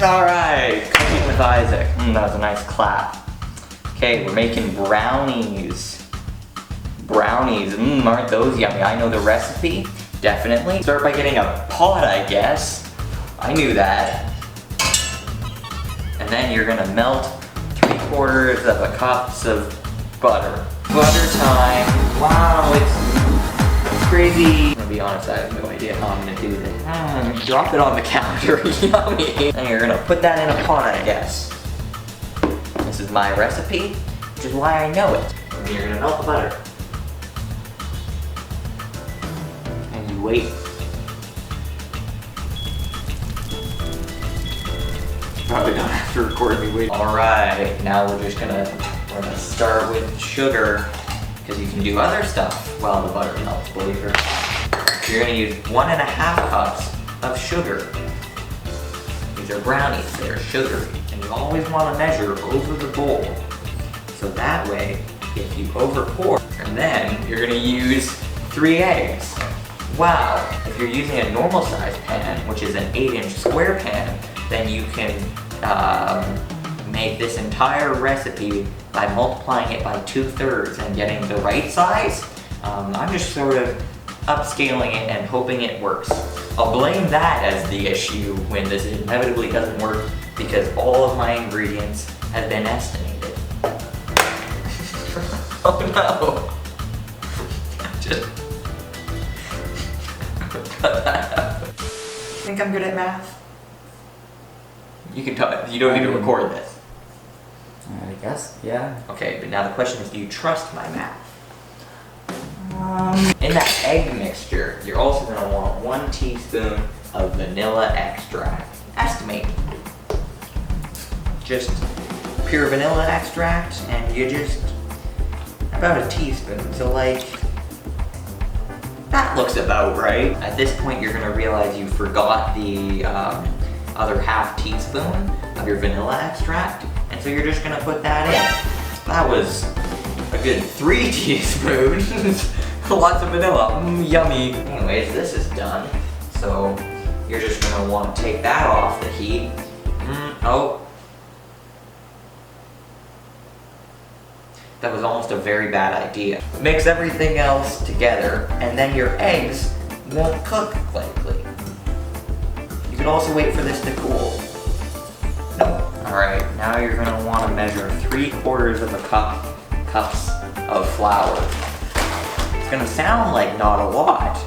Alright, cooking with Isaac. That was a nice clap. Okay, we're making brownies. Brownies, aren't those yummy? I know the recipe, definitely. Start by getting a pot, I guess. I knew that. And then you're gonna melt 3/4 of a cups of butter. Butter time. Wow, it's crazy. I'm gonna be honest, I have no idea how I'm gonna do this. Drop it on the counter, yummy. And you're gonna put that in a pot, I guess. This is my recipe, which is why I know it. And you're gonna melt the butter. And you wait. Probably don't have to record me waiting. Alright, now we're gonna start with sugar, because you can do other stuff while the butter melts, believe it or not. You're gonna use 1.5 cups of sugar. These are brownies, they're sugary, and you always wanna measure over the bowl. So that way, if you over pour, and then you're gonna use 3 eggs. Wow, if you're using a normal size pan, which is an 8-inch square pan, then you can make this entire recipe by multiplying it by 2/3 and getting the right size. I'm just sort of upscaling it and hoping it works. I'll blame that as the issue when this inevitably doesn't work, because all of my ingredients have been estimated. Oh no! Just cut that out. Think I'm good at math? You can tell, you don't need to record this. I guess, yeah. Okay, but now the question is, do you trust my math? In that egg mixture, you're also going to want 1 teaspoon of vanilla extract. Estimate. Just pure vanilla extract, and you just, about a teaspoon. So like, that looks about right. At this point, you're going to realize you forgot the other ½ teaspoon of your vanilla extract, and so you're just gonna put that in. That was a good 3 teaspoons. Lots of vanilla, yummy. Anyways, this is done, so you're just gonna want to take that off the heat. Oh. That was almost a very bad idea. Mix everything else together, and then your eggs won't cook likely. You can also wait for this to cool. No. Alright, now you're going to want to measure 3/4 of a cups of flour. It's going to sound like not a lot,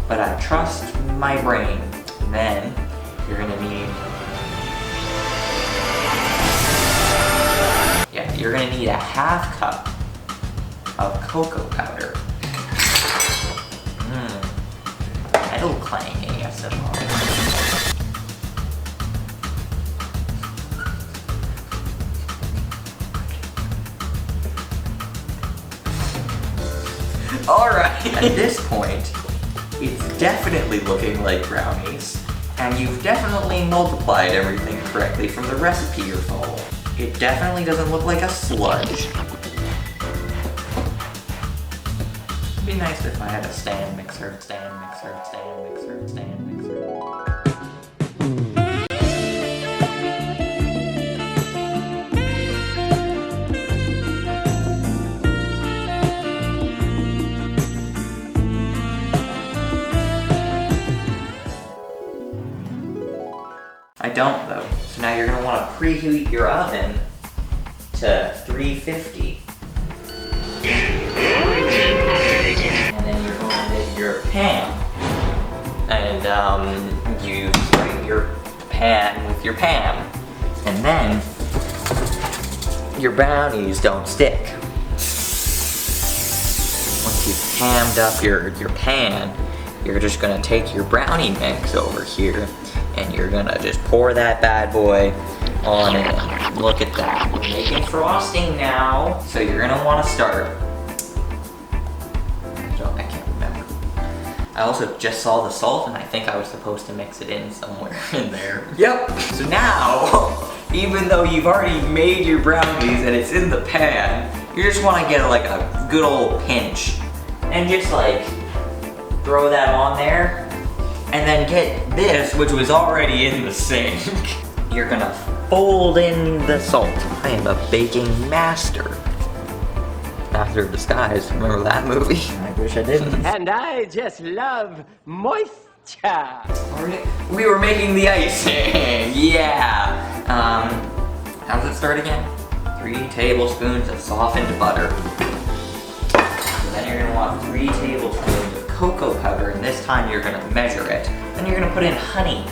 but I trust my brain. And then you're going to need, you're going to need a ½ cup of cocoa powder. Metal clanging ASMR. Alright, at this point, it's definitely looking like brownies, and you've definitely multiplied everything correctly from the recipe you're following. It definitely doesn't look like a sludge. It'd be nice if I had a stand mixer. I don't though. So now you're gonna want to preheat your oven to 350. And then you're going to get your pan. And you spray your pan with your pan. And then your brownies don't stick. Once you've hammed up your pan, you're just gonna take your brownie mix over here and you're gonna just pour that bad boy on in. Look at that. We're making frosting now. So you're gonna wanna start. I can't remember. I also just saw the salt and I think I was supposed to mix it in somewhere in there. Yep. So now, even though you've already made your brownies and it's in the pan, you just wanna get like a good old pinch and just like throw that on there, and then get this, which was already in the sink. You're gonna fold in the salt. I am a baking master. Master of Disguise, remember that movie? I wish I didn't. And I just love moisture. We were making the icing, yeah. How does it start again? 3 tablespoons of softened butter. Then you're gonna want 3 tablespoons of cocoa powder, and this time you're gonna measure it. Then you're gonna put in honey.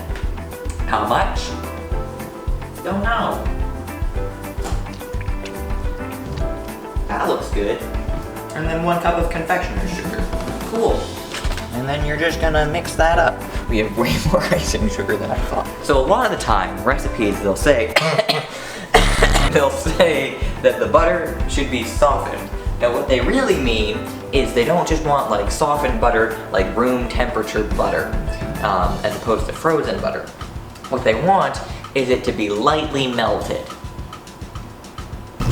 How much? Don't know. That looks good. And then 1 cup of confectioner's sugar. Cool. And then you're just gonna mix that up. We have way more icing sugar than I thought. So a lot of the time, recipes, they'll say, that the butter should be softened. Now what they really mean is they don't just want like softened butter, like room temperature butter, as opposed to frozen butter. What they want is it to be lightly melted.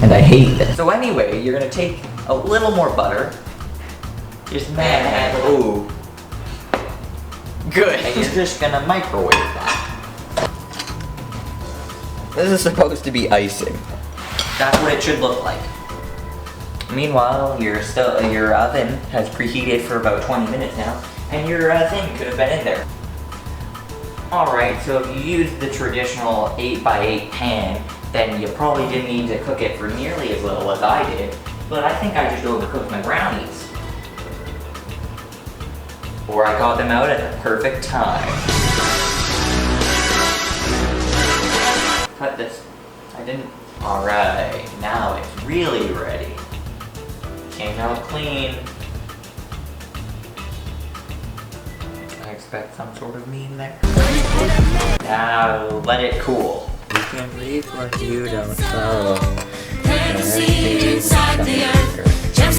And I hate this. So anyway, you're gonna take a little more butter. Just ooh. Good. And you're just gonna microwave that. This is supposed to be icing. That's what it should look like. Meanwhile, your oven has preheated for about 20 minutes now, and your thing could have been in there. Alright, so if you use the traditional 8x8 pan, then you probably didn't need to cook it for nearly as little as I did, but I think I just overcooked my brownies. Or I got them out at the perfect time. Cut this. I didn't. Alright, now it's really ready. Came out clean. I expect some sort of meme there. Now let it cool. You can read what you don't know.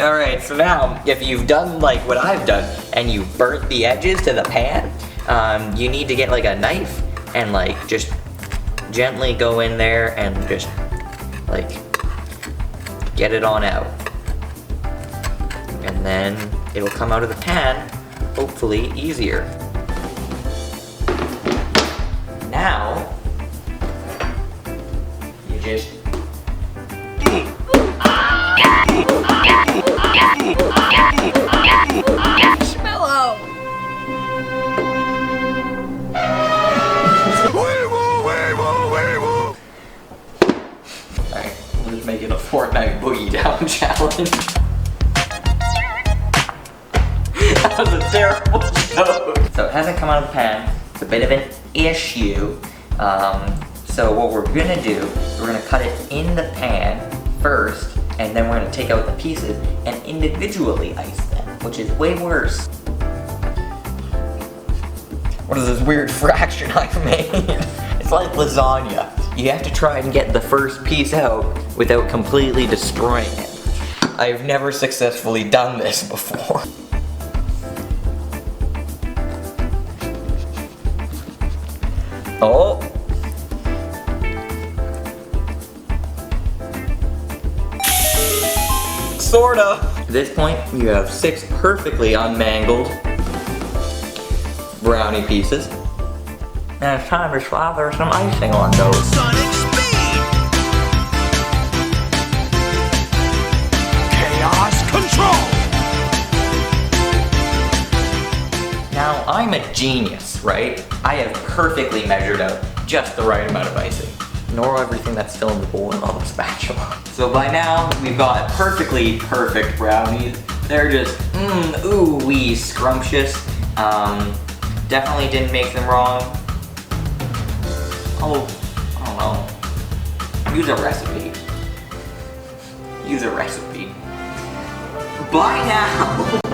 Alright, so now, if you've done like what I've done, and you burnt the edges to the pan, you need to get like a knife, and like just gently go in there and just like get it on out. And then it'll come out of the pan, hopefully easier. Now, you just Alright, we'll just make it a Fortnite boogie down challenge. That was a terrible joke. So it hasn't come out of the pan. It's a bit of an issue. So what we're gonna do, we're gonna cut it in the pan first, and then we're gonna take out the pieces and individually ice them, which is way worse. What is this weird fraction I've made? It's like lasagna. You have to try and get the first piece out without completely destroying it. I've never successfully done this before. Oh! Sorta! At this point, you have 6 perfectly unmangled brownie pieces. And it's time to slather some icing on those. Sonic speed! Chaos control! Now, I'm a genius, right? I have perfectly measured out just the right amount of icing. Nor everything that's still in the bowl and on the spatula. So by now, we've got perfectly perfect brownies. They're just, ooh-wee scrumptious. Definitely didn't make them wrong. Oh, I don't know. Use a recipe. Use a recipe. Bye now!